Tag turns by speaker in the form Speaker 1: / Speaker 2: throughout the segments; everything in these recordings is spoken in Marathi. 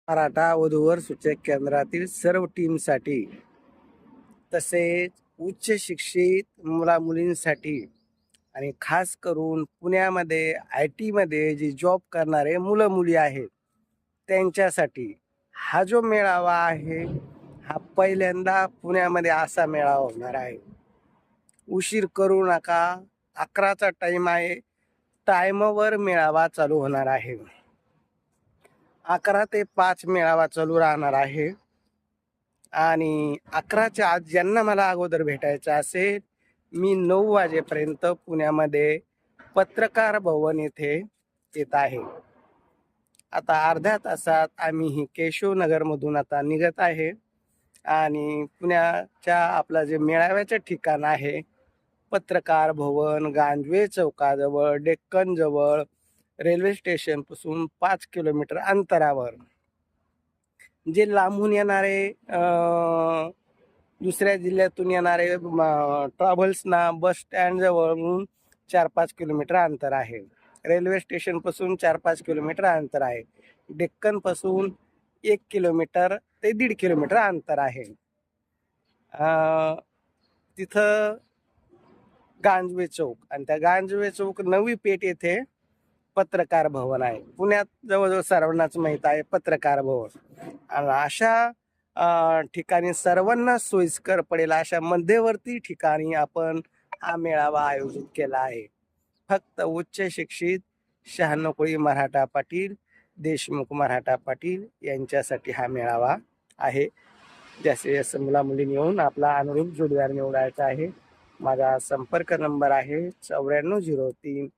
Speaker 1: मराठा वधूवर सूचक केंद्रातील सर्व टीमसाठी तसेच उच्च शिक्षित मुला मुलींसाठी आणि खास करून पुण्यामध्ये IT मध्ये जे जॉब करणारे मुलं मुली आहेत त्यांच्यासाठी हा जो मेळावा आहे हा पहिल्यांदा पुण्यामध्ये असा मेळावा होणार आहे. उशीर करू नका. 11चा टाइम आहे. टाइमवर मेळावा चालू होणार आहे. 11 ते 5 मेळावा चालू राहणार आहे. आणि 11च्या आत ज्यांना मला अगोदर भेटायचं असेल मी 9 वाजेपर्यंत पुण्यामध्ये पत्रकार भवन येथे येत आहे. आता अर्ध्या तासात आम्ही ही केशवनगरमधून आता निघत आहे आणि पुण्याच्या आपला जे मेळाव्याचं ठिकाण आहे पत्रकार भवन गांजवे चौकाजवळ डेक्कन जवळ रेल्वे स्टेशनपासून 5 किलोमीटर अंतरावर जे लांबून येणारे दुसऱ्या जिल्ह्यातून येणारे ट्रॅव्हल्सना बस स्टँड जवळून 4-5 किलोमीटर अंतर आहे. रेल्वे स्टेशनपासून 4-5 किलोमीटर अंतर आहे. डेक्कनपासून 1 किलोमीटर ते 1.5 किलोमीटर अंतर आहे. तिथं गांजवे चौक आणि त्या गांजवे चौक नवी पेठ येथे पत्रकार भवन आहे. पुण्यात जवळजवळ सर्वांनाच माहीत आहे पत्रकार भवन. आणि अशा ठिकाणी सर्वांना सोयीस्कर पडेल अशा मध्यवर्ती ठिकाणी आपण हा मेळावा आयोजित केला आहे. फक्त उच्च शिक्षित 96 कोळी मराठा पाटील देशमुख मराठा पाटील यांच्यासाठी हा मेळावा आहे. जास्तीत जास्त मुला मुलींनी येऊन आपला अनुरूप जोडीदार निवडायचा आहे. माझा संपर्क नंबर आहे 9403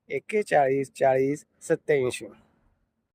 Speaker 1: 41 40 87.